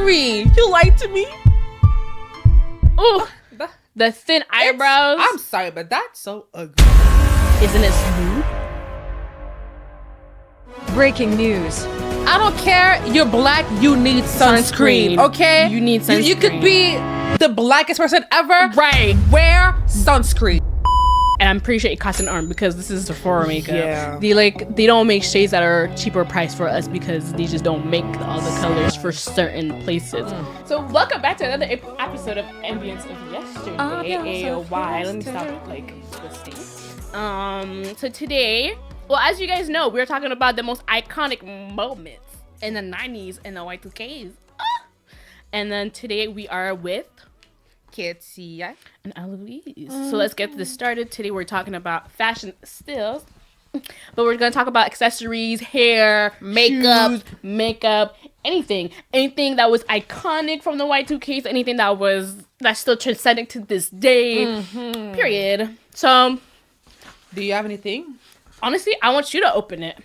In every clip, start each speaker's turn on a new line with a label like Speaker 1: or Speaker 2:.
Speaker 1: accessory. You lied to me.
Speaker 2: Ooh, the thin eyebrows.
Speaker 1: I'm sorry, but that's so ugly.
Speaker 2: Isn't it smooth?
Speaker 3: Breaking news.
Speaker 1: I don't care. You're black. You need sunscreen. Okay.
Speaker 2: You need sunscreen.
Speaker 1: You could be the blackest person ever.
Speaker 2: Right.
Speaker 1: Wear sunscreen.
Speaker 2: And I'm pretty sure it costs an arm because this is Sephora makeup.
Speaker 1: Yeah.
Speaker 2: They don't make shades that are cheaper price for us because they just don't make all the colors for certain places. So welcome back to another episode of Ambience of Yesterday. AoY. Let me stop listing. So today, well, as you guys know, we're talking about the most iconic moments in the 90s and the Y2Ks. And then today we are with
Speaker 1: Kitsia
Speaker 2: and Eloise. So let's get this started. Today we're talking about fashion stills, but we're going to talk about accessories, hair, makeup, anything that was iconic from the Y2Ks, anything that's still transcending to this day. Period. So,
Speaker 1: do you have anything?
Speaker 2: Honestly, I want you to open it.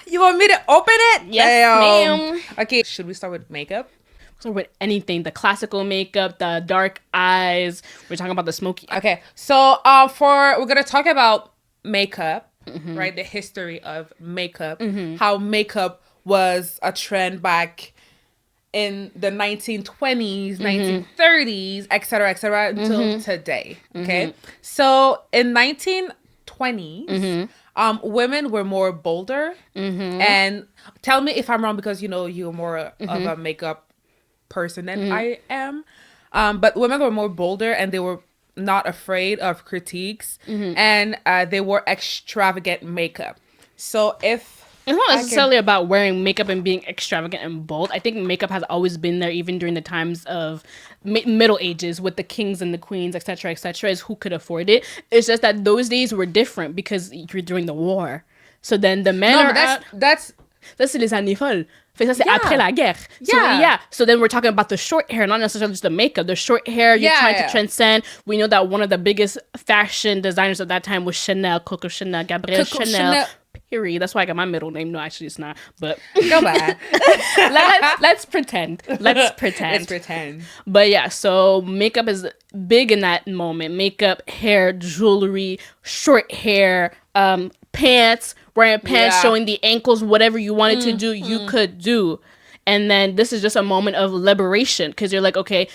Speaker 1: You want me to open it?
Speaker 2: Yes, ma'am.
Speaker 1: Okay, should we start with makeup?
Speaker 2: So with anything, the classical makeup, the dark eyes. We're talking about the smoky.
Speaker 1: Okay, so we're gonna talk about makeup, right? The history of makeup, how makeup was a trend back in the 1920s, 1930s, etc., until today. Okay, so in 1920s, women were more bolder, and tell me if I'm wrong because you know you're more of a makeup person than I am, but women were more bolder and they were not afraid of critiques, and they wore extravagant makeup. So if
Speaker 2: it's not necessarily about wearing makeup and being extravagant and bold. I think makeup has always been there, even during the times of Middle Ages with the kings and the queens, etc., is who could afford it. It's just that those days were different because you're during the war. So then the men
Speaker 1: that's
Speaker 2: c'est les années folles. Fait ça, c'est après la guerre. So, so then we're talking about the short hair, not necessarily just the makeup. The short hair, you're trying to transcend. We know that one of the biggest fashion designers of that time was Chanel, Coco Chanel, Gabrielle Chanel. Period. That's why I got my middle name. No, actually, it's not. But
Speaker 1: go back.
Speaker 2: Let's pretend. Let's pretend. But yeah, so makeup is big in that moment. Makeup, hair, jewelry, short hair, pants, wearing pants showing the ankles, whatever you wanted to do, you could do. And then this is just a moment of liberation because you're like, okay,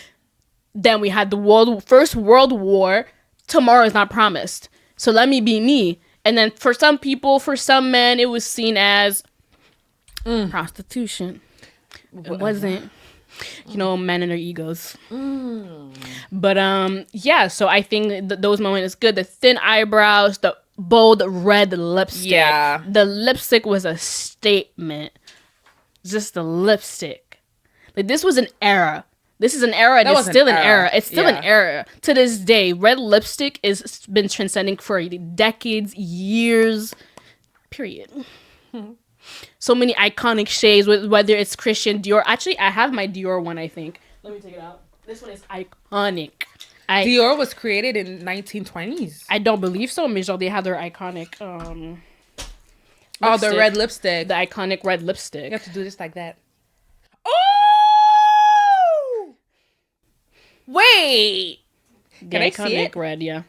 Speaker 2: then we had the First World War. Tomorrow is not promised. So let me be me. And then for some people, for some men, it was seen as prostitution. It wasn't. You know, men and their egos. But yeah, so I think those moments is good. The thin eyebrows, the bold red lipstick.
Speaker 1: Yeah.
Speaker 2: The lipstick was a statement. Just the lipstick. Like, this was an era. This is an era. It's still an era. It's still an era. To this day, red lipstick is been transcending for decades, years, period. So many iconic shades, whether it's Christian, Dior. Actually, I have my Dior one, I think. Let me take it out. This one is iconic.
Speaker 1: Dior was created in 1920s.
Speaker 2: I don't believe so. Mais genre, they have their iconic
Speaker 1: the red lipstick.
Speaker 2: The iconic red lipstick.
Speaker 1: You have to do this like that. Oh! Wait! Can I see it?
Speaker 2: Red, yeah.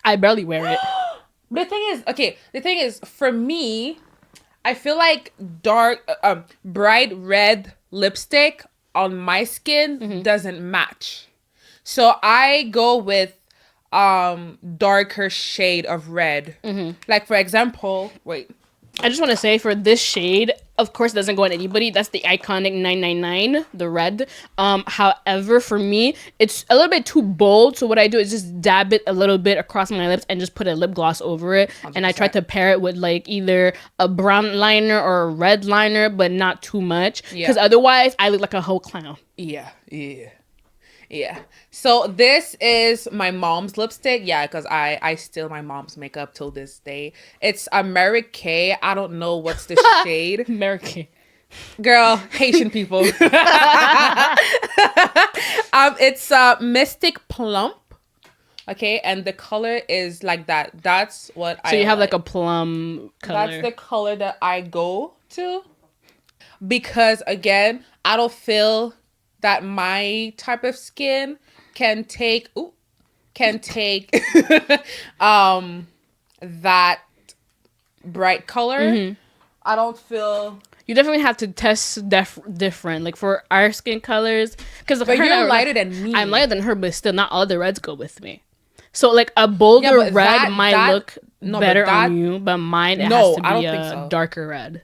Speaker 2: I barely wear it.
Speaker 1: The thing is, for me, I feel like dark, bright red lipstick on my skin doesn't match. So I go with darker shade of red. Like, for example,
Speaker 2: I just want to say for this shade, of course, it doesn't go on anybody. That's the iconic 999, the red. However, for me, it's a little bit too bold. So what I do is just dab it a little bit across my lips and just put a lip gloss over it. 100%. And I try to pair it with like either a brown liner or a red liner, but not too much. Because otherwise, I look like a whole clown.
Speaker 1: Yeah. So this is my mom's lipstick. Yeah, because I steal my mom's makeup till this day. It's Amerique. I don't know what's the shade.
Speaker 2: Amerique.
Speaker 1: Girl, Haitian people. It's Mystic Plump. Okay, and the color is like that. That's what
Speaker 2: So you have like a plum color.
Speaker 1: That's the color that I go to. Because again, I don't feel that my type of skin can take that bright color. I don't feel.
Speaker 2: You definitely have to test different, like for our skin colors. Because
Speaker 1: you're lighter than me.
Speaker 2: I'm lighter than her, but still, not all the reds go with me. So like a bolder red might look better on you, but mine has to be a darker red.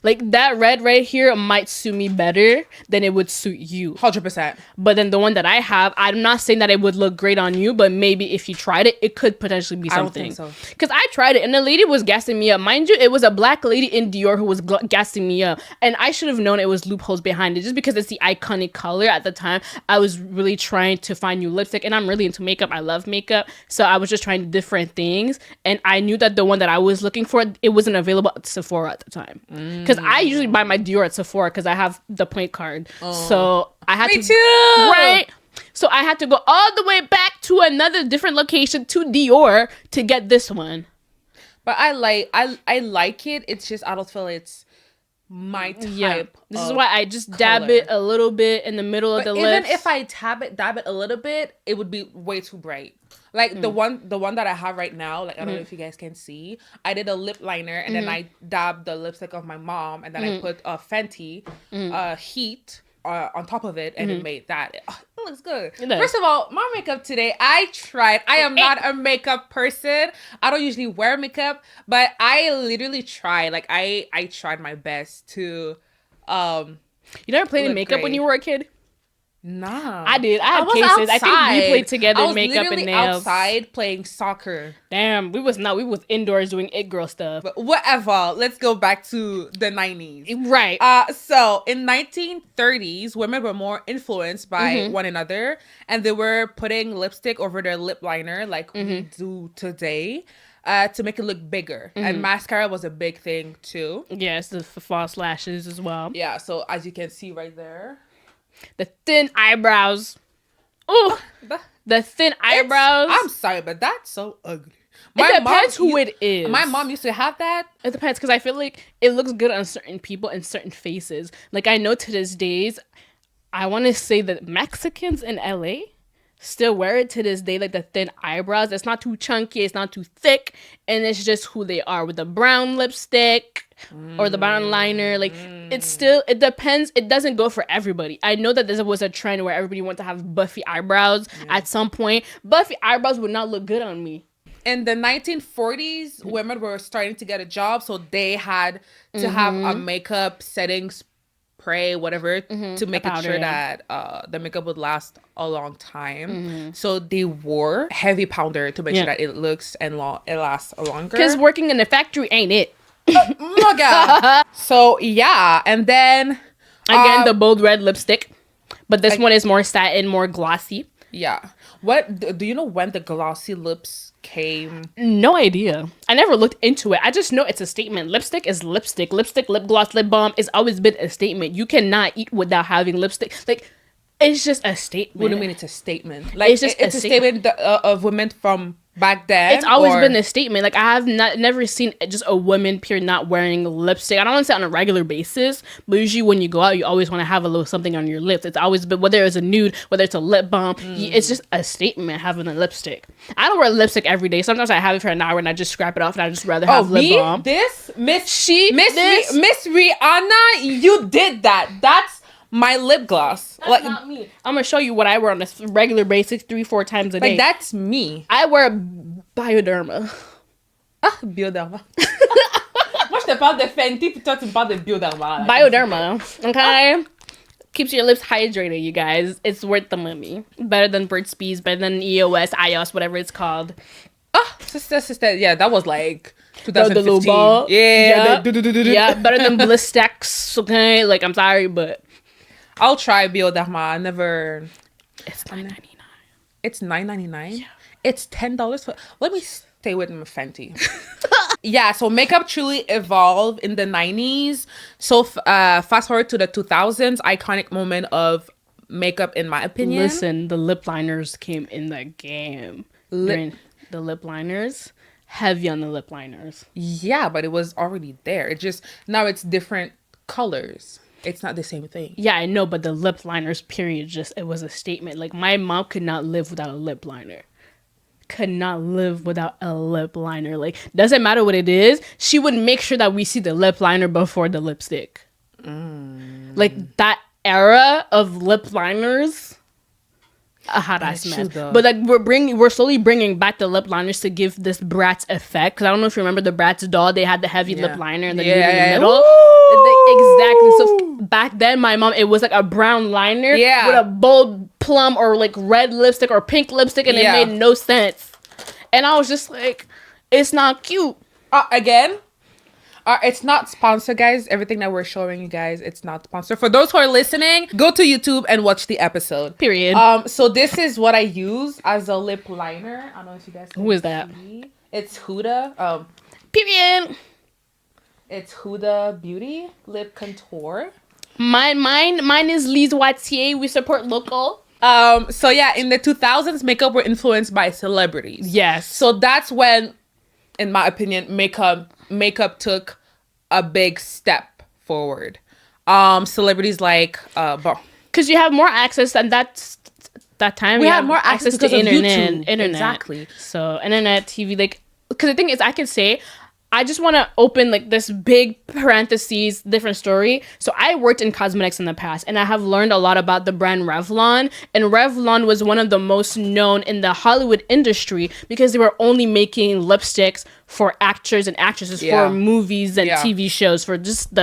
Speaker 2: Like that red right here might suit me better than it would suit you.
Speaker 1: 100%.
Speaker 2: But then the one that I have, I'm not saying that it would look great on you, but maybe if you tried it, it could potentially be something. I don't think so. Because I tried it and the lady was gassing me up. Mind you, it was a black lady in Dior who was gassing me up. And I should have known it was loopholes behind it just because it's the iconic color at the time. I was really trying to find new lipstick and I'm really into makeup. I love makeup. So I was just trying different things. And I knew that the one that I was looking for, it wasn't available at Sephora at the time. Because I usually buy my Dior at Sephora because I have the point card. So I had
Speaker 1: Me too. Right.
Speaker 2: So I had to go all the way back to another different location to Dior to get this one.
Speaker 1: But I like it. It's just I don't feel it's my type. Yeah.
Speaker 2: This is why I just dab it a little bit in the middle of the lips.
Speaker 1: Even if I dab it a little bit, it would be way too bright. Like the one that I have right now, like I don't know if you guys can see. I did a lip liner and then I dabbed the lipstick of my mom and then I put a Fenty Heat on top of it and it made that. It looks good. First of all, my makeup today, I tried. I am not a makeup person. I don't usually wear makeup, but I literally tried. Like I tried my best to.
Speaker 2: You never played in makeup when you were a kid?
Speaker 1: Nah,
Speaker 2: I did. I had cases. Outside. I think we played together in makeup and nails.
Speaker 1: Outside playing soccer.
Speaker 2: Damn, we was indoors doing it girl stuff.
Speaker 1: But whatever. Let's go back to the 90s.
Speaker 2: Right.
Speaker 1: So in 1930s, women were more influenced by one another, and they were putting lipstick over their lip liner like we do today. To make it look bigger. And mascara was a big thing too.
Speaker 2: Yes, the false lashes as well.
Speaker 1: Yeah, so as you can see right there.
Speaker 2: The thin eyebrows. Oh, the thin eyebrows.
Speaker 1: I'm sorry, but that's so ugly.
Speaker 2: It depends who it is.
Speaker 1: My mom used to have that.
Speaker 2: It depends because I feel like it looks good on certain people and certain faces. Like I know to this days, I want to say that Mexicans in LA still wear it to this day, like the thin eyebrows. It's not too chunky, it's not too thick, and it's just who they are with the brown lipstick or the brown liner. Like it depends. It doesn't go for everybody. I know that there was a trend where everybody wanted to have buffy eyebrows at some point. Buffy eyebrows would not look good on me.
Speaker 1: In the 1940s, women were starting to get a job, so they had to have a makeup setting spray, whatever, to make it sure that the makeup would last a long time. So they wore heavy powder to make sure that it looks and it lasts longer.
Speaker 2: Because working in the factory ain't it.
Speaker 1: Oh God. So yeah, and then
Speaker 2: again the bold red lipstick, but this one is more satin, more glossy.
Speaker 1: Yeah. What do you know when the glossy lips came?
Speaker 2: No idea. I never looked into it. I just know it's a statement. Lipstick is lipstick. Lipstick, lip gloss, lip balm. It's always been a statement. You cannot eat without having lipstick. Like, it's just a statement.
Speaker 1: What do you mean it's a statement? Like, it's just a statement of women from back then?
Speaker 2: It's always been a statement. Like, I have never seen just a woman, period, not wearing lipstick. I don't want to say on a regular basis, but usually when you go out, you always want to have a little something on your lips. It's always been, whether it's a nude, whether it's a lip balm, it's just a statement having a lipstick. I don't wear lipstick every day. Sometimes I have it for an hour and I just scrap it off and I just rather have lip balm.
Speaker 1: Miss Rihanna, you did that. That's my lip gloss.
Speaker 2: That's not me. I'm gonna show you what I wear on a regular basis 3-4 times a day.
Speaker 1: Like that's me.
Speaker 2: I wear Bioderma.
Speaker 1: Bioderma. Moi je te parle de Fenty puis toi tu me parles de Bioderma.
Speaker 2: Bioderma, okay? Keeps your lips hydrated, you guys. It's worth the money. Better than Burt's Bees, better than EOS, iOS, whatever it's called.
Speaker 1: Sister, yeah, that was like 2015.
Speaker 2: The little ball.
Speaker 1: Yeah.
Speaker 2: Yeah, better than Blistex, okay? Like, I'm sorry, but
Speaker 1: I'll try Bioderma.
Speaker 2: It's $9.99.
Speaker 1: It's $9.99?
Speaker 2: Yeah.
Speaker 1: It's $10 for... Let me stay with my Fenty. Yeah, so makeup truly evolved in the 90s. So fast forward to the 2000s, iconic moment of makeup, in my opinion.
Speaker 2: Listen, the lip liners came in the game. The lip liners, heavy on the lip liners.
Speaker 1: Yeah, but it was already there. It just, now it's different colors. it's not the same thing.
Speaker 2: Yeah, I know, but the lip liners, period, it was a statement. Like, my mom could not live without a lip liner. Could not live without a lip liner. Like, doesn't matter what it is, she would make sure that we see the lip liner before the lipstick. Like, that era of lip liners, a hot ass mess. But like, we're slowly bringing back the lip liners to give this Bratz effect. Because I don't know if you remember the Bratz doll, they had the heavy lip liner and then in the middle. Exactly. So back then, my mom, it was like a brown liner with a bold plum or like red lipstick or pink lipstick, and it made no sense. And I was just like, it's not cute.
Speaker 1: Again, it's not sponsored, guys. Everything that we're showing you guys, it's not sponsored. For those who are listening, go to YouTube and watch the episode.
Speaker 2: Period.
Speaker 1: So this is what I use as a lip liner. I don't know if you guys can
Speaker 2: Who is that?
Speaker 1: see. It's Huda.
Speaker 2: Period.
Speaker 1: It's Huda Beauty Lip Contour.
Speaker 2: Mine is Lise Wattier. We support local.
Speaker 1: So yeah, in the 2000s, makeup were influenced by celebrities.
Speaker 2: Yes.
Speaker 1: So that's when, in my opinion, makeup took a big step forward. Celebrities like
Speaker 2: because you have more access, and that time
Speaker 1: we had more access to
Speaker 2: internet.
Speaker 1: Exactly.
Speaker 2: So internet, TV, like, because the thing is, I can say, I just want to open like this big parentheses, different story. So I worked in cosmetics in the past, and I have learned a lot about the brand Revlon. And Revlon was one of the most known in the Hollywood industry because they were only making lipsticks for actors and actresses for movies and TV shows, for just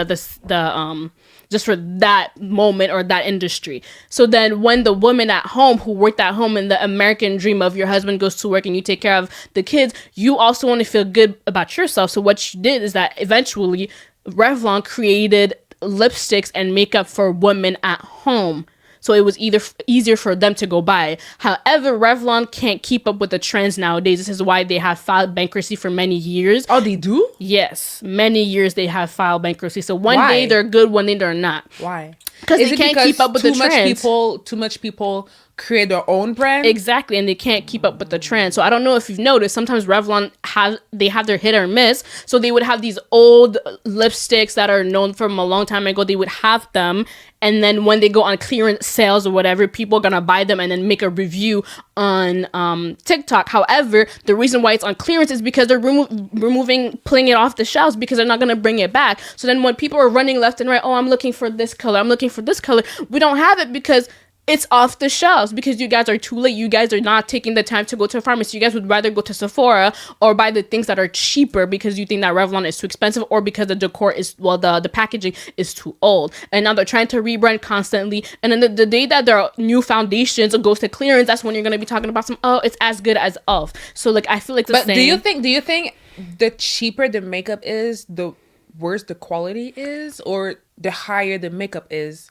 Speaker 2: just for that moment or that industry. So then when the woman at home who worked at home in the American dream of your husband goes to work and you take care of the kids, you also want to feel good about yourself. So what she did is that eventually Revlon created lipsticks and makeup for women at home. So it was easier for them to go buy. However, Revlon can't keep up with the trends nowadays. This is why they have filed bankruptcy for many years.
Speaker 1: Oh, they do?
Speaker 2: Yes. Many years they have filed bankruptcy. So one day they're good, one day they're not.
Speaker 1: Why?
Speaker 2: Because they can't keep up with the trends.
Speaker 1: Too much people create their own brand.
Speaker 2: Exactly, and they can't keep up with the trend. So I don't know if you've noticed, sometimes Revlon have their hit or miss. So they would have these old lipsticks that are known from a long time ago. They would have them, and then when they go on clearance sales or whatever, people are gonna buy them and then make a review on TikTok. However, the reason why it's on clearance is because they're pulling it off the shelves because they're not gonna bring it back. So then when people are running left and right, oh, I'm looking for this color, I'm looking for this color, we don't have it because it's off the shelves, because you guys are too late. You guys are not taking the time to go to a pharmacy. You guys would rather go to Sephora or buy the things that are cheaper because you think that Revlon is too expensive, or because the decor is, the packaging is too old. And now they're trying to rebrand constantly. And then the day that there are new foundations or goes to clearance, that's when you're going to be talking about it's as good as e.l.f. So like, I feel like the same.
Speaker 1: But do you think the cheaper the makeup is, the worse the quality is, or the higher the makeup is,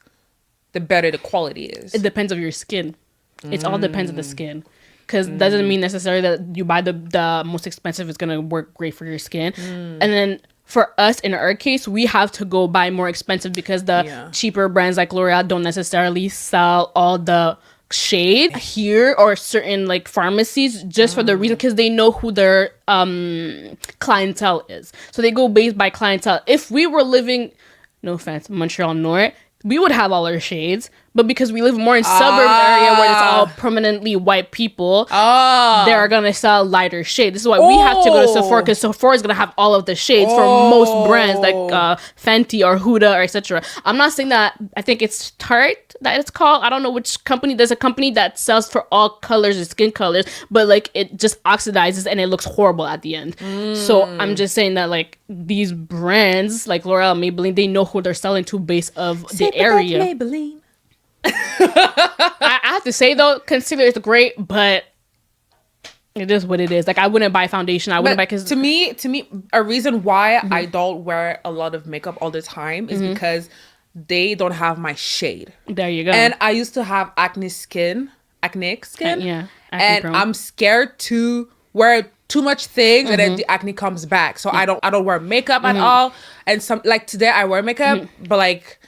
Speaker 1: the better the quality is?
Speaker 2: It depends on your skin. It all depends on the skin. Because doesn't mean necessarily that you buy the most expensive is going to work great for your skin. And then for us, in our case, we have to go buy more expensive because the cheaper brands like L'Oreal don't necessarily sell all the shade here, or certain like pharmacies, just for the reason because they know who their clientele is. So they go based by clientele. If we were living, no offense, Montreal North, we would have all our shades, but because we live more in suburb area where it's all permanently white people, they're gonna sell lighter shade. This is why we have to go to Sephora, because Sephora is gonna have all of the shades for most brands like Fenty or Huda or etc. I'm not saying that. I think it's Tarte that it's called. I don't know which company. There's a company that sells for all colors and skin colors, but like it just oxidizes and it looks horrible at the end. So I'm just saying that like these brands like L'Oreal, Maybelline, they know who they're selling to based of the area.
Speaker 1: Maybelline.
Speaker 2: I have to say though, concealer is great, but it is what it is. Like I wouldn't buy foundation. I wouldn't buy, because
Speaker 1: to me, a reason why I don't wear a lot of makeup all the time is because they don't have my shade.
Speaker 2: There you go.
Speaker 1: And I used to have acne skin.
Speaker 2: And
Speaker 1: I'm scared to wear too much things and then the acne comes back. So I don't wear makeup at all. And some, like today I wear makeup, but like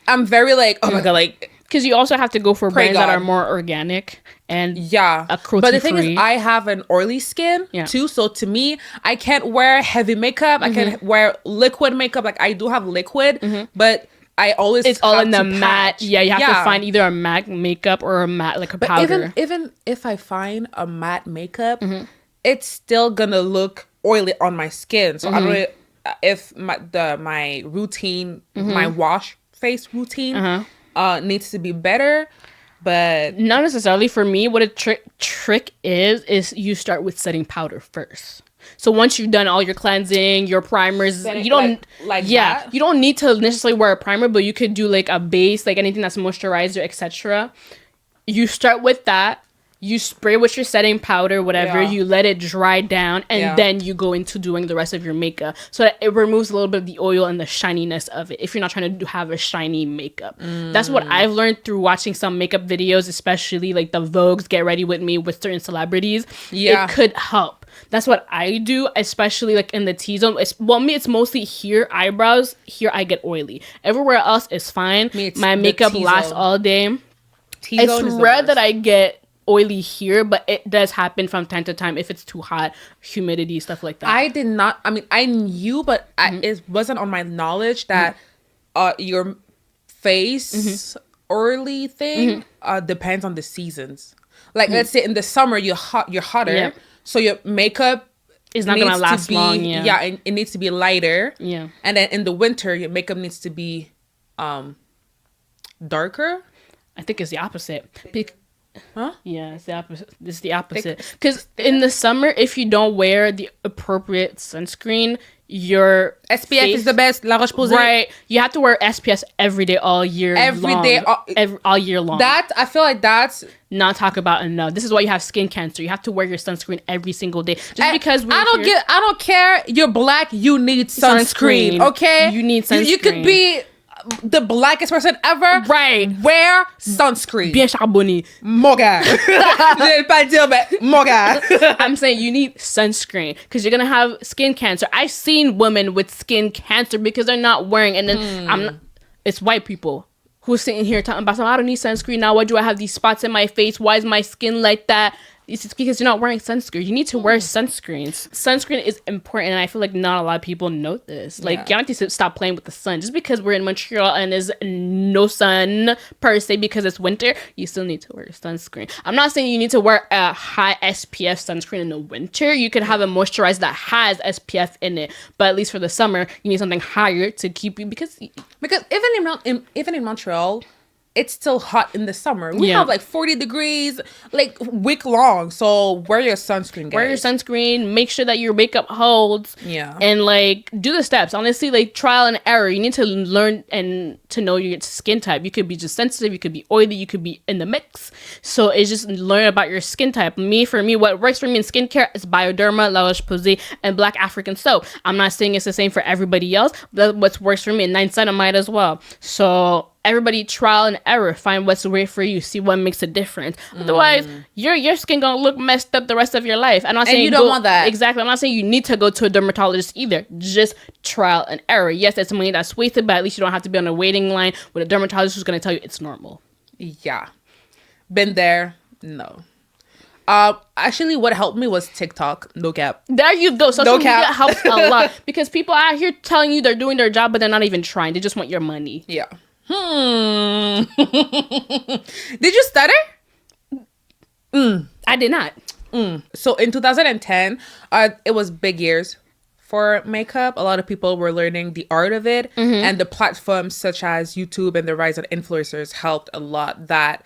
Speaker 1: I'm very like, oh my god, like,
Speaker 2: because you also have to go for brands that are more organic and cruelty-free.
Speaker 1: But the thing is, I have an oily skin too, so to me, I can't wear heavy makeup. I can't wear liquid makeup. Like I do have liquid, but I always
Speaker 2: it's all in the matte.
Speaker 1: patch.
Speaker 2: Yeah, you have to find either a matte makeup or a matte like a powder.
Speaker 1: Even if I find a matte makeup, it's still gonna look oily on my skin. So I don't know if my routine, my wash face routine, needs to be better. But
Speaker 2: not necessarily. For me, what a trick is you start with setting powder first. So once you've done all your cleansing, your primers, you don't you don't need to necessarily wear a primer, but you could do like a base, like anything that's moisturizer, etc. You start with that. You spray with your setting powder, whatever. You let it dry down, and then you go into doing the rest of your makeup, so that it removes a little bit of the oil and the shininess of it. If you're not trying to have a shiny makeup, that's what I've learned through watching some makeup videos, especially like the Vogue's Get Ready With Me with certain celebrities. It could help. That's what I do, especially like in the T-zone. It's mostly here, eyebrows. Here I get oily. Everywhere else is fine. My makeup lasts all day. It's rare that I get oily here, but it does happen from time to time if it's too hot, humidity, stuff like that.
Speaker 1: I did not. I mean, I knew, but it wasn't on my knowledge that your face oily thing depends on the seasons. Like, let's say in the summer you're hotter, so your makeup
Speaker 2: is not gonna last long.
Speaker 1: And it needs to be lighter.
Speaker 2: Yeah,
Speaker 1: and then in the winter your makeup needs to be darker.
Speaker 2: I think it's the opposite. Huh? Yeah, it's the opposite. It's the opposite. Because in the summer, if you don't wear the appropriate sunscreen, your
Speaker 1: SPF is the best. La Roche-Posay.
Speaker 2: Right. You have to wear SPF every day, all year long. All year long.
Speaker 1: That, I feel like that's
Speaker 2: not talk about enough. This is why you have skin cancer. You have to wear your sunscreen every single day. Because
Speaker 1: I don't care. You're black. You need sunscreen. Okay.
Speaker 2: You need sunscreen.
Speaker 1: You could be the blackest person ever.
Speaker 2: Right.
Speaker 1: Wear sunscreen.
Speaker 2: Bien charbonné.
Speaker 1: Moga. Moga.
Speaker 2: I'm saying you need sunscreen because you're going to have skin cancer. I've seen women with skin cancer because they're not wearing, and then it's white people who's sitting here talking about, I don't need sunscreen now. Why do I have these spots in my face? Why is my skin like that? It's because you're not wearing sunscreen. You need to wear sunscreens. Sunscreen is important, and I feel like not a lot of people know this. Like, you have to stop playing with the sun. Just because we're in Montreal and there's no sun per se because it's winter, you still need to wear sunscreen. I'm not saying you need to wear a high SPF sunscreen in the winter. You could have a moisturizer that has SPF in it, but at least for the summer, you need something higher to keep you because
Speaker 1: even in Montreal, it's still hot in the summer. We have like 40 degrees, like week long. So wear your sunscreen, guys.
Speaker 2: Wear your sunscreen. Make sure that your makeup holds.
Speaker 1: Yeah.
Speaker 2: And like do the steps. Honestly, like trial and error. You need to learn and to know your skin type. You could be just sensitive. You could be oily. You could be in the mix. So it's just learn about your skin type. For me, what works for me in skincare is Bioderma, La Roche-Posay, and Black African soap. I'm not saying it's the same for everybody else, but what works for me, and niacinamide as well. So everybody trial and error, find what's right for you, see what makes a difference. Otherwise, your skin gonna look messed up the rest of your life. I'm not saying
Speaker 1: you don't want that.
Speaker 2: Exactly. I'm not saying you need to go to a dermatologist either. Just trial and error. Yes, that's money that's wasted, but at least you don't have to be on a waiting line with a dermatologist who's gonna tell you it's normal.
Speaker 1: Yeah, been there. No. Actually, what helped me was TikTok. No cap.
Speaker 2: There you go. Social media helps a lot because people out here telling you they're doing their job, but they're not even trying. They just want your money.
Speaker 1: Yeah. Did you stutter?
Speaker 2: I did not.
Speaker 1: So in 2010, it was big years for makeup. A lot of people were learning the art of it, and the platforms such as YouTube and the rise of influencers helped a lot that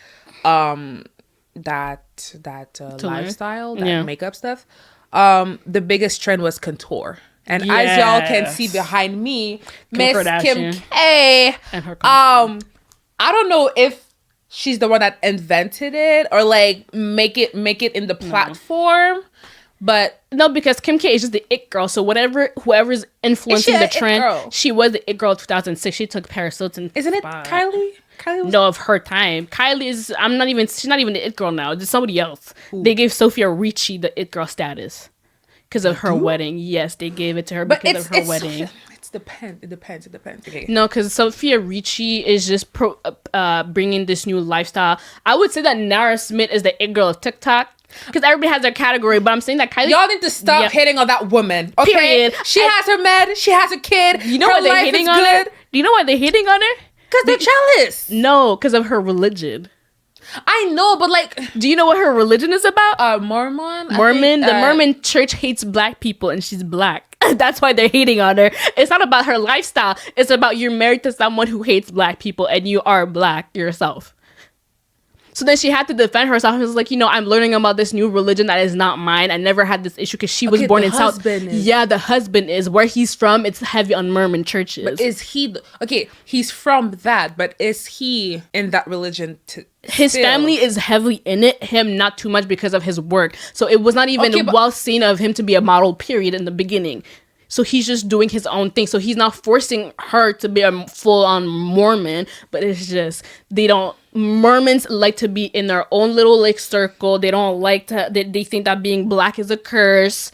Speaker 1: lifestyle, that makeup stuff. The biggest trend was contour. And as y'all can see behind me, Miss Kim K. And her I don't know if she's the one that invented it or like make it in the platform, but
Speaker 2: no, because Kim K is just the it girl. So whoever's influencing the trend, she was the it girl of 2006. She took Paris Hilton.
Speaker 1: Isn't it Kylie?
Speaker 2: No, of her time. Kylie is. She's not even the it girl now. It's somebody else. Ooh. They gave Sophia Ricci the it girl status. Because of her wedding. Yes, they gave it to her because of her wedding.
Speaker 1: It depends. Okay.
Speaker 2: No, because Sophia Ricci is just bringing this new lifestyle. I would say that Nara Smith is the it girl of TikTok. Because everybody has their category. But I'm saying that Kylie...
Speaker 1: Y'all need to stop hating on that woman. Okay? Period. She has her man. She has a kid.
Speaker 2: You know what they're hating on her? Do you know why they're hating on her?
Speaker 1: Because they're jealous.
Speaker 2: No, because of her religion.
Speaker 1: I know, but like,
Speaker 2: do you know what her religion is about?
Speaker 1: Mormon.
Speaker 2: The Mormon church hates black people, and she's black. That's why they're hating on her. It's not about her lifestyle. It's about you're married to someone who hates black people, and you are black yourself. So then she had to defend herself. It was like, I'm learning about this new religion that is not mine. I never had this issue because she was born in South. Yeah, the husband is. Where he's from, it's heavy on Mormon churches.
Speaker 1: But is he... Okay, he's from that, but is he in that religion
Speaker 2: his family is heavily in it, him not too much because of his work. So it was not even well seen of him to be a model, period, in the beginning. So he's just doing his own thing. So he's not forcing her to be a full-on Mormon, but it's just, Mormons like to be in their own little like circle. They don't like to, they think that being black is a curse.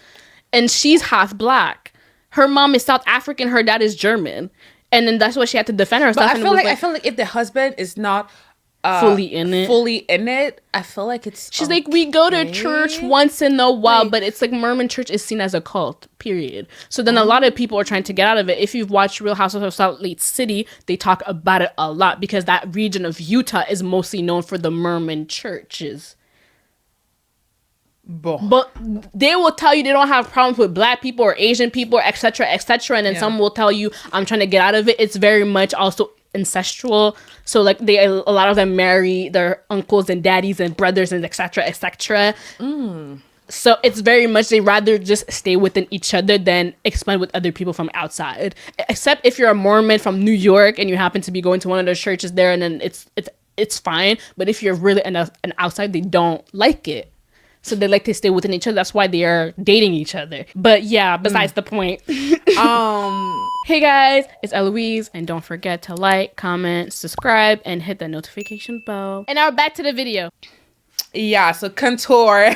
Speaker 2: And she's half black. Her mom is South African, her dad is German. And then that's why she had to defend herself.
Speaker 1: But I feel like if the husband is not
Speaker 2: fully in it,
Speaker 1: I feel like
Speaker 2: she's like, we go to church once in a while, but it's like Mormon church is seen as a cult, period. So then a lot of people are trying to get out of it. If you've watched Real Housewives of Salt Lake City, they talk about it a lot because that region of Utah is mostly known for the Mormon churches. But they will tell you they don't have problems with black people or Asian people, etc., etc. And then some will tell you, I'm trying to get out of it. It's very much also ancestral. So like a lot of them marry their uncles and daddies and brothers and etc., etc. So it's very much they rather just stay within each other than expand with other people from outside. Except if you're a Mormon from New York and you happen to be going to one of those churches there, and then it's fine. But if you're really an outside, they don't like it. So they like to stay within each other. That's why they are dating each other. But yeah, besides the point. Hey guys, it's Eloise. And don't forget to like, comment, subscribe, and hit the notification bell. And now back to the video.
Speaker 1: Yeah, so contour.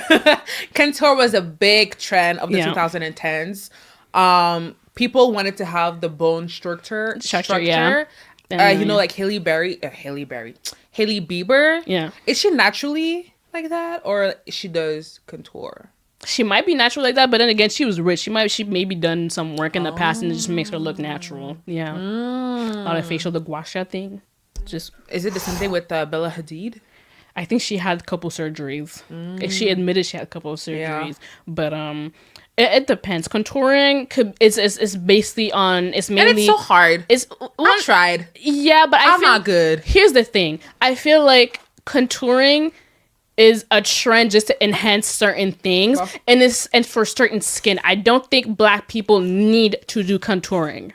Speaker 1: Contour was a big trend of the 2010s. People wanted to have the bone structure.
Speaker 2: Yeah.
Speaker 1: Like Hailey Bieber.
Speaker 2: Yeah.
Speaker 1: Is she naturally like that, or she does contour?
Speaker 2: She might be natural like that, but then again, she was rich. She maybe done some work in the past, and it just makes her look natural. Yeah, a lot of facial, the gua sha thing. Just
Speaker 1: is it the same thing with Bella Hadid?
Speaker 2: I think she had a couple surgeries. She admitted she had a couple of surgeries, but it depends. Contouring is basically on it's mainly
Speaker 1: and it's so hard. I tried.
Speaker 2: Yeah, but
Speaker 1: I'm not good.
Speaker 2: Here's the thing. I feel like contouring is a trend just to enhance certain things, and for certain skin. I don't think black people need to do contouring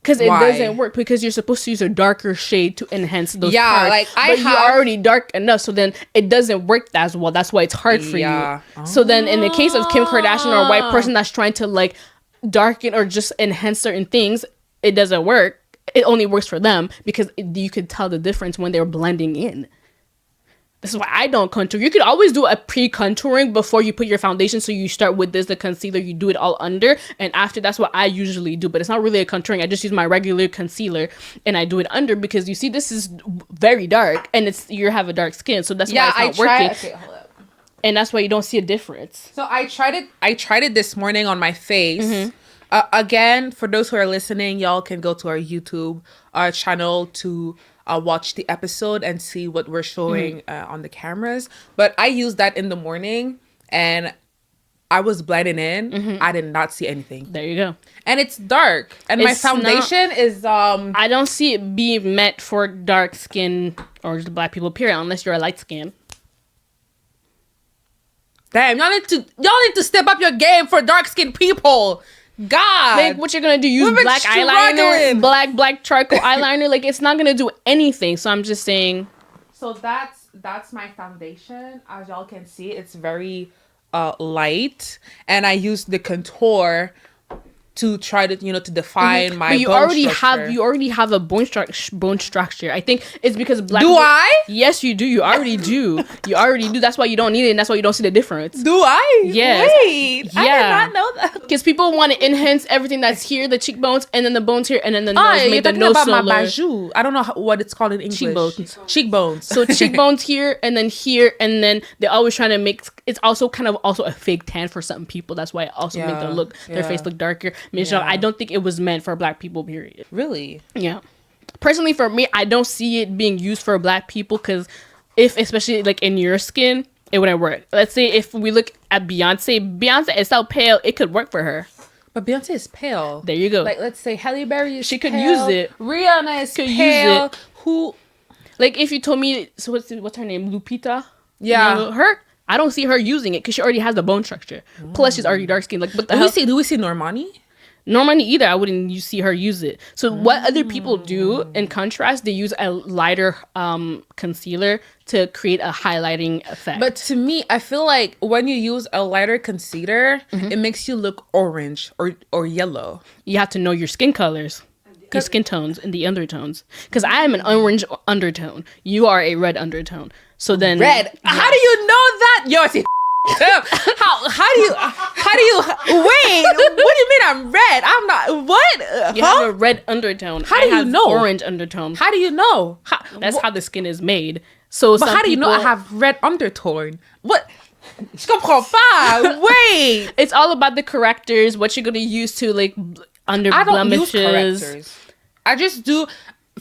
Speaker 2: because it doesn't work, because you're supposed to use a darker shade to enhance those parts. But you're already dark enough, so then it doesn't work as well. That's why it's hard for you. So then in the case of Kim Kardashian or a white person that's trying to like darken or just enhance certain things, it doesn't work. It only works for them because you could tell the difference when they're blending in. This is why I don't contour. You could always do a pre-contouring before you put your foundation. So you start with the concealer, you do it all under, and after, that's what I usually do. But it's not really a contouring. I just use my regular concealer and I do it under, because you see this is very dark and you have a dark skin, so that's why it's not working. Okay, hold up. And that's why you don't see a difference.
Speaker 1: So I tried it this morning on my face. Again, for those who are listening, y'all can go to our YouTube channel to watch the episode and see what we're showing on the cameras. But I used that in the morning and I was blending in. I did not see anything.
Speaker 2: There you go.
Speaker 1: And it's dark. And my foundation is
Speaker 2: I don't see it being meant for dark skin or just black people, period, unless you're a light skin.
Speaker 1: Damn, y'all need to step up your game for dark skinned people. God,
Speaker 2: like, what you're gonna do? Use black eyeliner, black charcoal eyeliner? Like, it's not gonna do anything. So I'm just saying.
Speaker 1: So that's my foundation. As y'all can see, it's very light, and I use the contour to try to to define my. But you
Speaker 2: already have a bone structure. I think it's because black.
Speaker 1: Do I?
Speaker 2: Yes, you do. You already do. You already do. That's why you don't need it, and that's why you don't see the difference.
Speaker 1: Do I?
Speaker 2: Yes.
Speaker 1: Wait, yeah. I did not know that.
Speaker 2: Because people want to enhance everything that's here, the cheekbones, and then the bones here, and then the nose.
Speaker 1: You're talking about my bajou. I don't know what it's called in English. Cheekbones.
Speaker 2: So cheekbones here, and then they're always trying to make. It's also kind of a fake tan for some people. That's why it also make their face look darker. Michelle, I don't think it was meant for black people, period.
Speaker 1: Really?
Speaker 2: Yeah. Personally, for me, I don't see it being used for black people because if, especially like in your skin, it wouldn't work. Let's say if we look at Beyonce is so pale, it could work for her.
Speaker 1: But Beyonce is pale.
Speaker 2: There you go.
Speaker 1: Like, let's say Halle Berry is
Speaker 2: She could
Speaker 1: pale.
Speaker 2: use it.
Speaker 1: Rihanna is
Speaker 2: could
Speaker 1: pale.
Speaker 2: Use it.
Speaker 1: Who?
Speaker 2: Like, if you told me, so what's her name? Lupita?
Speaker 1: Yeah.
Speaker 2: You know, her? I don't see her using it because she already has the bone structure. Plus, she's already dark skinned. Like, what the hell?
Speaker 1: Do we see Normani?
Speaker 2: Normani either. I wouldn't see her use it. So what other people do, in contrast, they use a lighter concealer to create a highlighting effect.
Speaker 1: But to me, I feel like when you use a lighter concealer, it makes you look orange or yellow.
Speaker 2: You have to know your skin colors, your skin tones, and the undertones. Because I am an orange undertone. You are a red undertone. So then
Speaker 1: red. Yes. How do you know that? Yo, see. How do you wait, what do you mean I'm red? I'm not. What?
Speaker 2: You have a red undertone.
Speaker 1: How do you know?
Speaker 2: Orange undertone.
Speaker 1: How do you know?
Speaker 2: That's how the skin is made. So
Speaker 1: but how do you know I have red undertone? What? Je comprends pas. Wait.
Speaker 2: It's all about the correctors, what you're gonna use to like under blemishes.
Speaker 1: Use correctors. I just do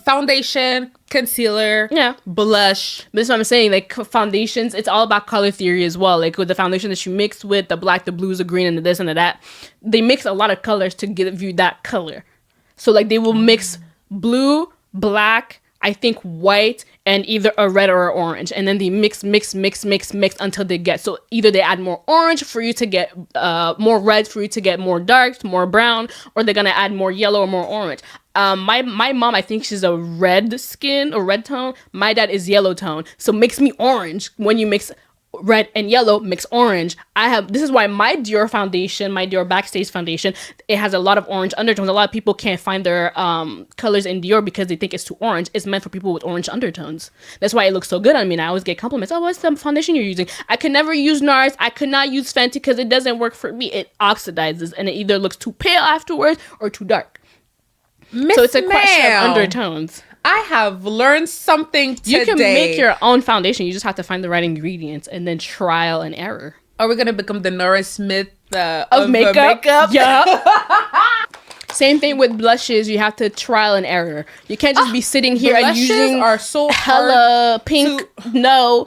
Speaker 1: foundation, concealer, blush.
Speaker 2: But that's what I'm saying. Like foundations, it's all about color theory as well. Like with the foundation that you mix with the black, the blues, the green, and the this and the that, they mix a lot of colors to give you that color. So like they will mix blue, black, I think white, and either a red or an orange, and then they mix until they get, so either they add more orange for you to get more red for you to get more dark, more brown, or they're gonna add more yellow or more orange. My mom, I think she's a red skin or red tone. My dad is yellow tone, so makes me orange. When you mix red and yellow, mix orange. This is why my Dior foundation, my Dior Backstage foundation, it has a lot of orange undertones. A lot of people can't find their colors in Dior because they think it's too orange. It's meant for people with orange undertones. That's why it looks so good on me. And I always get compliments. Oh, what's the foundation you're using? I could never use NARS. I could not use Fenty because it doesn't work for me. It oxidizes and it either looks too pale afterwards or too dark. So it's a question of undertones.
Speaker 1: I have learned something today.
Speaker 2: You can make your own foundation. You just have to find the right ingredients and then trial and error.
Speaker 1: Are we going to become the Nora Smith of
Speaker 2: makeup? Yeah. Same thing with blushes. You have to trial and error. You can't just be sitting here and using
Speaker 1: are so
Speaker 2: hella pink. No.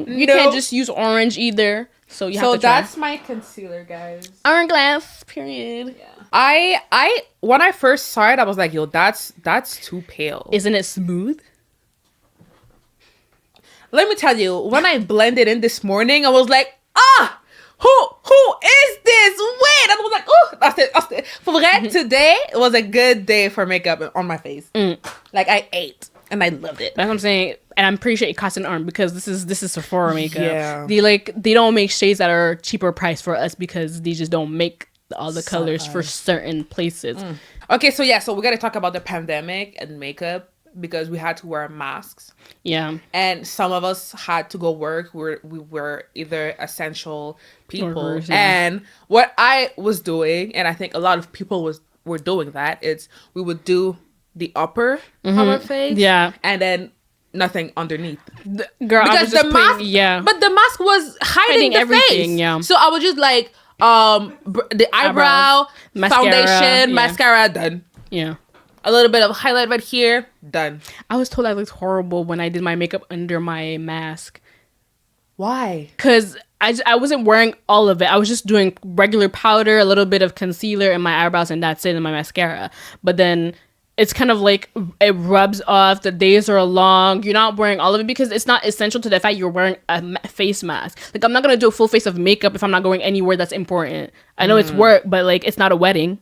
Speaker 2: You can't just use orange either. So you have to try.
Speaker 1: That's my concealer, guys.
Speaker 2: Hourglass, period.
Speaker 1: Yeah. I when I first saw it, I was like, yo, that's too pale.
Speaker 2: Isn't it smooth?
Speaker 1: Let me tell you, when I blended in this morning, I was like, who is this? Wait, I was like, oh, that's it. For vrai, today was a good day for makeup on my face. Like I ate and I loved it.
Speaker 2: That's what I'm saying. And I'm pretty sure it costs an arm because this is Sephora makeup.
Speaker 1: Yeah.
Speaker 2: They don't make shades that are cheaper price for us because they just don't make all the colors for certain places.
Speaker 1: Okay, so we got to talk about the pandemic and makeup because we had to wear masks.
Speaker 2: Yeah. And
Speaker 1: some of us had to go work. We were either essential people.
Speaker 2: Workers,
Speaker 1: and what I was doing, and I think a lot of people were doing that, is we would do the upper of our face.
Speaker 2: Yeah.
Speaker 1: And then nothing underneath.
Speaker 2: Girl, because the mask,
Speaker 1: but the mask was hiding the
Speaker 2: everything,
Speaker 1: face.
Speaker 2: Yeah.
Speaker 1: So I was just like, the eyebrow, foundation, mascara, done.
Speaker 2: Yeah.
Speaker 1: A little bit of highlight right here, done.
Speaker 2: I was told I looked horrible when I did my makeup under my mask.
Speaker 1: Why?
Speaker 2: Because I wasn't wearing all of it. I was just doing regular powder, a little bit of concealer in my eyebrows, and that's it, and my mascara. But then it's kind of like it rubs off. The days are long. You're not wearing all of it because it's not essential to the fact you're wearing a face mask. Like, I'm not going to do a full face of makeup if I'm not going anywhere that's important. I know it's work, but like, it's not a wedding.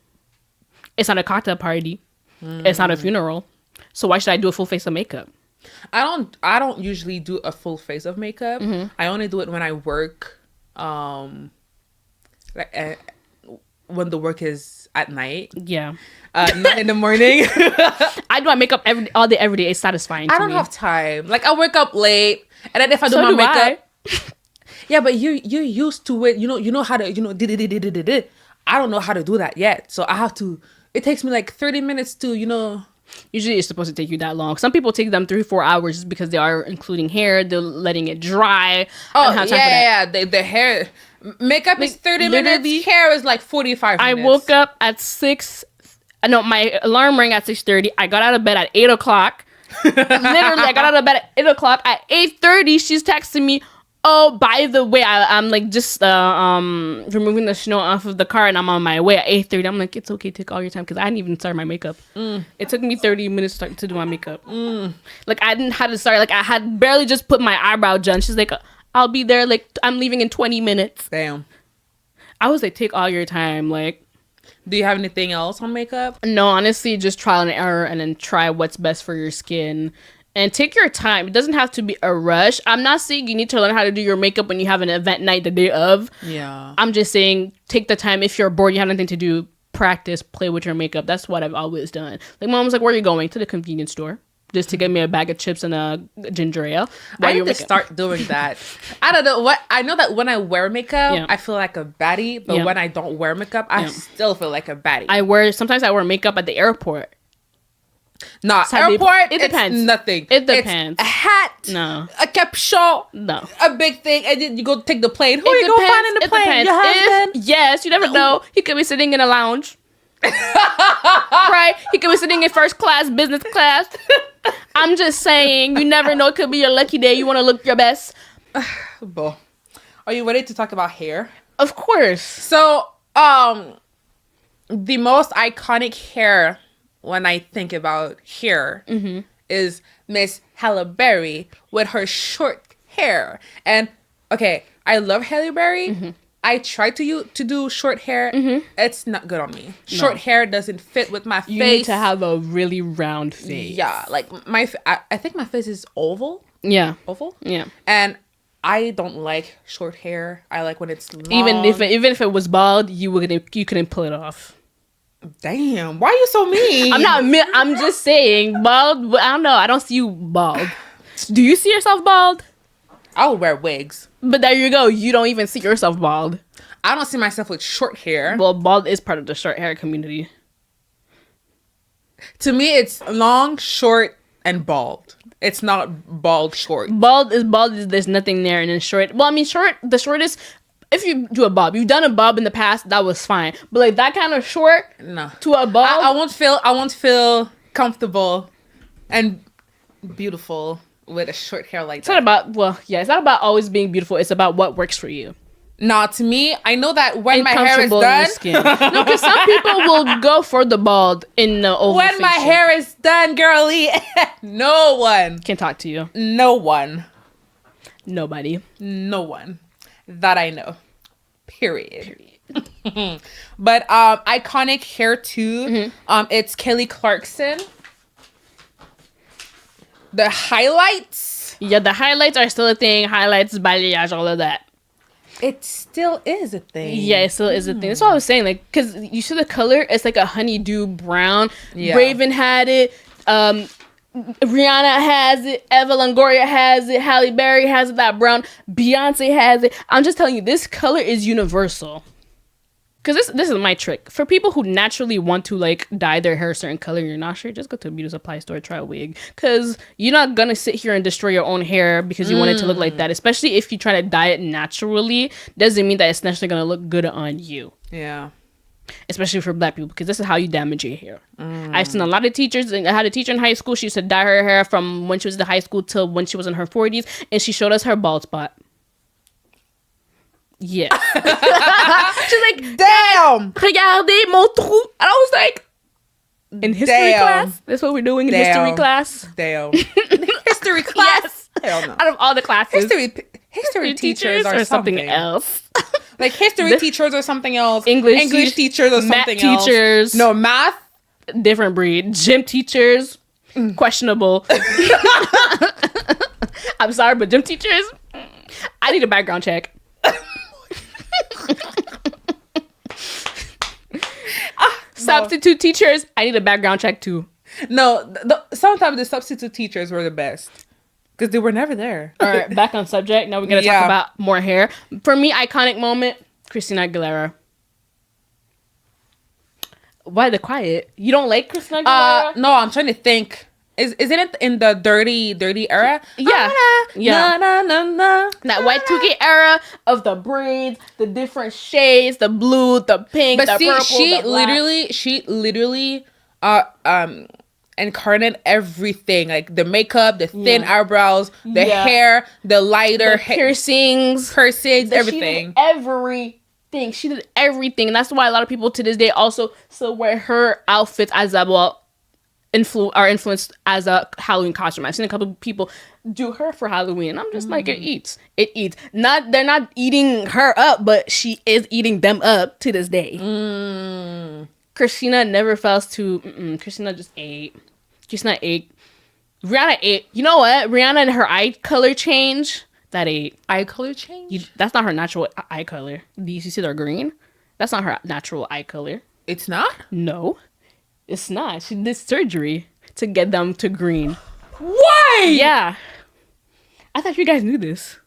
Speaker 2: It's not a cocktail party. It's not a funeral. So why should I do a full face of makeup?
Speaker 1: I don't usually do a full face of makeup. I only do it when I work, when the work is at night.
Speaker 2: Yeah.
Speaker 1: Not in the morning.
Speaker 2: I do my makeup all day, every day. It's satisfying to me.
Speaker 1: I don't have time. Like, I wake up late, and then if I do my makeup... Yeah, but you're used to it. You know how to, I don't know how to do that yet. So I have to... It takes me like 30 minutes to,
Speaker 2: Usually it's supposed to take you that long. Some people take them 3-4 hours just because they are including hair. They're letting it dry.
Speaker 1: Oh, yeah. The hair... Makeup is 30 minutes. Hair is like 45 minutes.
Speaker 2: I woke up at 6 I know my alarm rang at 6:30. I got out of bed at 8 o'clock. Literally, I got out of bed at 8 o'clock. At 8:30, she's texting me, oh, by the way, I'm like just removing the snow off of the car and I'm on my way at 8:30. I'm like, it's okay, take all your time, because I didn't even start my makeup. It took me 30 minutes to do my makeup. Like, I didn't have to start. Like, I had barely just put my eyebrow done. She's like, I'll be there. Like, I'm leaving in 20 minutes.
Speaker 1: Damn.
Speaker 2: I was like, take all your time. Like,
Speaker 1: do you have anything else on makeup?
Speaker 2: No, honestly, just trial and error and then try what's best for your skin. And take your time. It doesn't have to be a rush. I'm not saying you need to learn how to do your makeup when you have an event night the day of.
Speaker 1: Yeah.
Speaker 2: I'm just saying take the time. If you're bored, you have nothing to do, practice, play with your makeup. That's what I've always done. Like, Mom was like, where are you going? To the convenience store. Just to get me a bag of chips and a ginger ale.
Speaker 1: I need to start doing that. I don't know what. I know that when I wear makeup, I feel like a baddie. But when I don't wear makeup, I still feel like a baddie.
Speaker 2: Sometimes I wear makeup at the airport.
Speaker 1: No, airport,
Speaker 2: it depends.
Speaker 1: It's nothing.
Speaker 2: It depends.
Speaker 1: It's a hat.
Speaker 2: No.
Speaker 1: A capuchon.
Speaker 2: No.
Speaker 1: A big thing. And then you go take the plane. Who are you going to find in the plane? Your husband?
Speaker 2: Yes, you never know. He could be sitting in a lounge. Right? He could be sitting in first class, business class. I'm just saying, you never know. It could be your lucky day. You want to look your best.
Speaker 1: Boy. Are you ready to talk about hair?
Speaker 2: Of course.
Speaker 1: So, the most iconic hair when I think about hair is Miss Halle Berry with her short hair. And okay, I love Halle Berry. I try to do short hair. It's not good on me. Short hair doesn't fit with my face.
Speaker 2: You need to have a really round face.
Speaker 1: Yeah, like I think my face is oval.
Speaker 2: Yeah.
Speaker 1: Oval?
Speaker 2: Yeah.
Speaker 1: And I don't like short hair. I like when it's long.
Speaker 2: Even if it was bald, you couldn't pull it off.
Speaker 1: Damn, why are you so mean?
Speaker 2: I'm just saying, bald. I don't know. I don't see you bald. Do you see yourself bald?
Speaker 1: I would wear wigs.
Speaker 2: But there you go. You don't even see yourself bald.
Speaker 1: I don't see myself with short hair.
Speaker 2: Well, bald is part of the short hair community.
Speaker 1: To me, it's long, short, and bald. It's not bald short.
Speaker 2: Bald is there's nothing there, and then short. Well, I mean, the shortest. If you do a bob, you've done a bob in the past, that was fine. But like that kind of short,
Speaker 1: no,
Speaker 2: to a bob,
Speaker 1: I won't feel comfortable and beautiful with a short hair like that.
Speaker 2: It's not about always being beautiful. It's about what works for you.
Speaker 1: Nah, to me, I know that when my hair is done,
Speaker 2: no, because some people will go for the bald in the oval.
Speaker 1: When my hair is done, girly, no one
Speaker 2: can talk to you.
Speaker 1: No one,
Speaker 2: nobody,
Speaker 1: no one that I know. Period. But iconic hair too. It's Kelly Clarkson. The highlights.
Speaker 2: Yeah, the highlights are still a thing. Highlights, balayage, all of that.
Speaker 1: It still is a thing.
Speaker 2: Yeah, it still is a thing. That's what I was saying. Like, because you see the color, it's like a honeydew brown. Yeah. Raven had it. Rihanna has it. Eva Longoria has it. Halle Berry has it. That brown. Beyonce has it. I'm just telling you, this color is universal. Because this is my trick. For people who naturally want to like dye their hair a certain color, you're not sure, just go to a beauty supply store, try a wig. Because you're not going to sit here and destroy your own hair because you want it to look like that. Especially if you try to dye it naturally, doesn't mean that it's naturally going to look good on you.
Speaker 1: Yeah.
Speaker 2: Especially for black people, because this is how you damage your hair. I've seen a lot of teachers. I had a teacher in high school. She used to dye her hair from when she was in high school till when she was in her 40s. And she showed us her bald spot. Yeah. She's like,
Speaker 1: damn,
Speaker 2: regardez mon trou. And I was like, in history class? That's what we're doing in history class?
Speaker 1: Damn. History class?
Speaker 2: Yes. Hell no. Out of all the classes.
Speaker 1: History teachers are something
Speaker 2: else.
Speaker 1: Like history teachers or something else.
Speaker 2: English
Speaker 1: teachers or something
Speaker 2: math else. Teachers.
Speaker 1: No, math?
Speaker 2: Different breed. Gym teachers. Questionable. I'm sorry, but gym teachers, I need a background check. Substitute teachers, I need a background check too.
Speaker 1: No, sometimes the substitute teachers were the best because they were never there.
Speaker 2: All right, back on subject. Now we're gonna talk about more hair. For me, iconic moment: Christina Aguilera. Why the quiet? You don't like Christina Aguilera?
Speaker 1: No, I'm trying to think. Isn't it in the dirty era?
Speaker 2: Yeah.
Speaker 1: Yeah.
Speaker 2: That Y2K era of the braids, the different shades, the blue, the pink, the purple,
Speaker 1: she literally incarnate everything, like the makeup, the thin eyebrows, the hair, the lighter
Speaker 2: piercings,
Speaker 1: everything.
Speaker 2: She did everything. And that's why a lot of people to this day also still wear her outfits as are influenced as a Halloween costume. I've seen a couple of people do her for Halloween, and I'm just like, it eats. They're not eating her up, but she is eating them up to this day. Christina never fails to. Christina just ate. Christina ate. Rihanna ate. You know what? Rihanna and her eye color change. That ate.
Speaker 1: Eye color change?
Speaker 2: That's not her natural eye color. You see they're green? That's not her natural eye color.
Speaker 1: It's not?
Speaker 2: No. It's not. She did surgery to get them to green.
Speaker 1: Why?
Speaker 2: Yeah. I thought you guys knew this.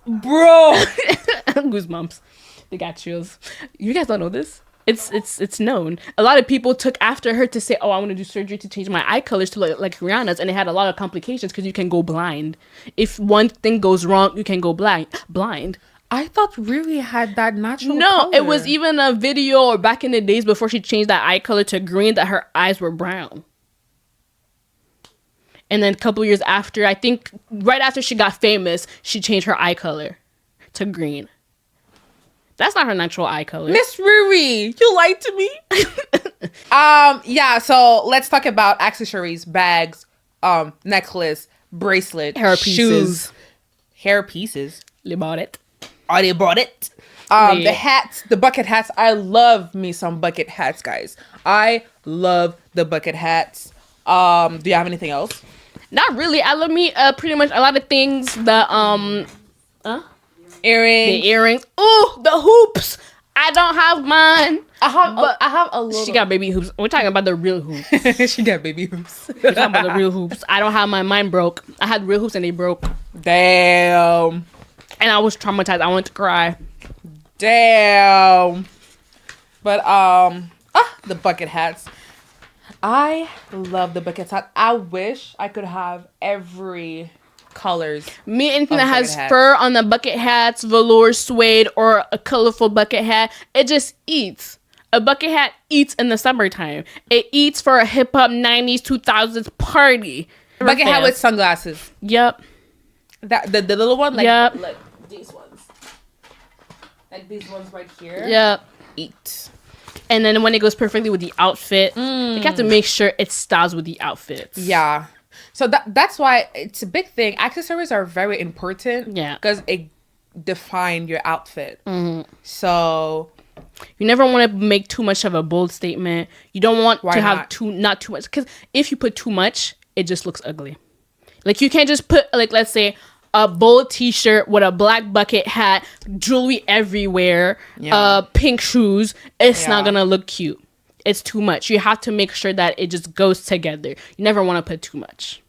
Speaker 1: Bro.
Speaker 2: Goosebumps. They got chills. You guys don't know this? It's known. A lot of people took after her to say, oh, I want to do surgery to change my eye colors to look like Rihanna's, and it had a lot of complications because you can go blind. If one thing goes wrong, you can go blind.
Speaker 1: I thought Riri had that natural
Speaker 2: color. It was even a video or back in the days before she changed that eye color to green that her eyes were brown. And then a couple years after, I think right after she got famous, she changed her eye color to green. That's not her natural eye color.
Speaker 1: Miss Riri, you lied to me. Yeah, so let's talk about accessories, bags, necklace, bracelet, shoes, hair pieces.
Speaker 2: They bought it.
Speaker 1: Oh, they bought it. The hats, the bucket hats. I love me some bucket hats, guys. I love the bucket hats. Do you have anything else?
Speaker 2: Not really. I love me pretty much a lot of things.
Speaker 1: Earrings.
Speaker 2: The earrings. Ooh, the hoops. I don't have mine.
Speaker 1: I have a little.
Speaker 2: She got baby hoops. We're talking about the real hoops.
Speaker 1: She got baby hoops.
Speaker 2: We're talking about the real hoops. I don't have mine. Mine broke. I had real hoops and they broke.
Speaker 1: Damn.
Speaker 2: And I was traumatized. I wanted to cry.
Speaker 1: Damn. But the bucket hats. I love the bucket hats. I wish I could have every colors.
Speaker 2: Me, anything that has fur on the bucket hats, velour, suede, or a colorful bucket hat, it just eats. A bucket hat eats in the summertime. It eats for a hip hop 90s, 2000s party.
Speaker 1: Bucket hat with sunglasses.
Speaker 2: Yep.
Speaker 1: That the little one, like,
Speaker 2: yep.
Speaker 1: Like these ones. Like these ones right here.
Speaker 2: Yep.
Speaker 1: Eat.
Speaker 2: And then when it goes perfectly with the outfit, you have to make sure it styles with the outfits.
Speaker 1: Yeah. So that's why it's a big thing. Accessories are very important.
Speaker 2: Yeah.
Speaker 1: Because it defines your outfit. So
Speaker 2: you never want to make too much of a bold statement. You don't want to have not too much. Because if you put too much, it just looks ugly. Like you can't just put, like, let's say a bold t-shirt with a black bucket hat, jewelry everywhere, pink shoes. It's not going to look cute. It's too much. You have to make sure that it just goes together. You never want to put too much.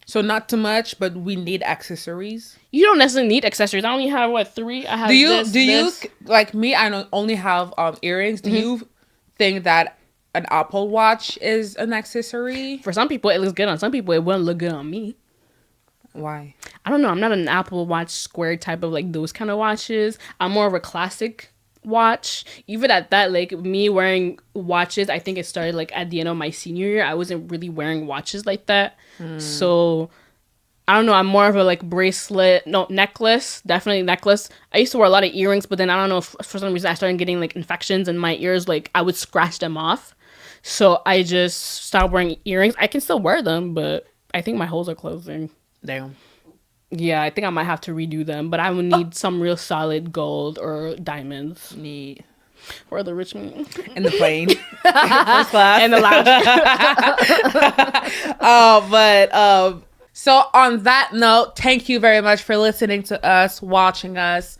Speaker 1: So not too much, but we need accessories.
Speaker 2: You don't necessarily need accessories. I only have 3. I have
Speaker 1: do you like me? I only have earrings. Do you think that an Apple Watch is an accessory?
Speaker 2: For some people, it looks good on some people. It wouldn't look good on me.
Speaker 1: Why?
Speaker 2: I don't know. I'm not an Apple Watch square type of like those kind of watches. I'm more of a classic watch. Even at that, like me wearing watches, I think it started like at the end of my senior year. I wasn't really wearing watches like that. So I don't know. I'm more of a like necklace. Definitely necklace. I used to wear a lot of earrings, but then I don't know if for some reason I started getting like infections in my ears. Like I would scratch them off. So I just stopped wearing earrings. I can still wear them, but I think my holes are closing.
Speaker 1: Damn.
Speaker 2: Yeah, I think I might have to redo them, but I would need some real solid gold or diamonds.
Speaker 1: Neat.
Speaker 2: For the rich me.
Speaker 1: In the plane. First class. In the lounge. So on that note, thank you very much for listening to us, watching us.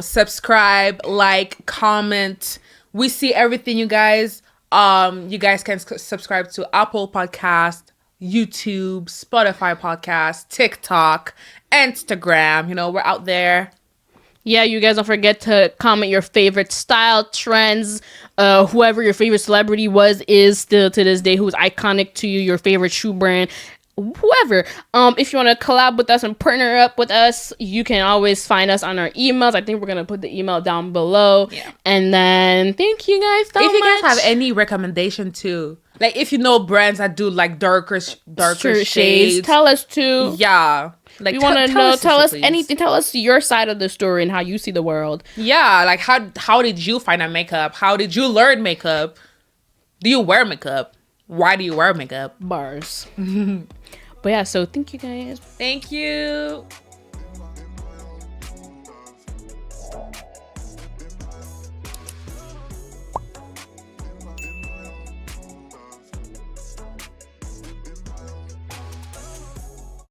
Speaker 1: Subscribe, like, comment. We see everything, you guys. You guys can subscribe to Apple Podcast, YouTube, Spotify podcast, TikTok, Instagram. You know, we're out there.
Speaker 2: Yeah, you guys don't forget to comment your favorite style, trends, whoever your favorite celebrity is still to this day, who's iconic to you, your favorite shoe brand. whoever. If you want to collab with us and partner up with us, you can always find us on our emails. I think we're gonna put the email down below. Yeah. And then thank you guys so much.
Speaker 1: If you guys have any recommendation too, like if you know brands that do like darker shades,
Speaker 2: tell us too.
Speaker 1: Yeah. Like
Speaker 2: we want to know. Tell us anything. Tell us your side of the story and how you see the world.
Speaker 1: Yeah, like how did you find out makeup? How did you learn makeup? Do you wear makeup? Why do you wear makeup?
Speaker 2: Bars. But yeah, so thank you guys.
Speaker 1: Thank you.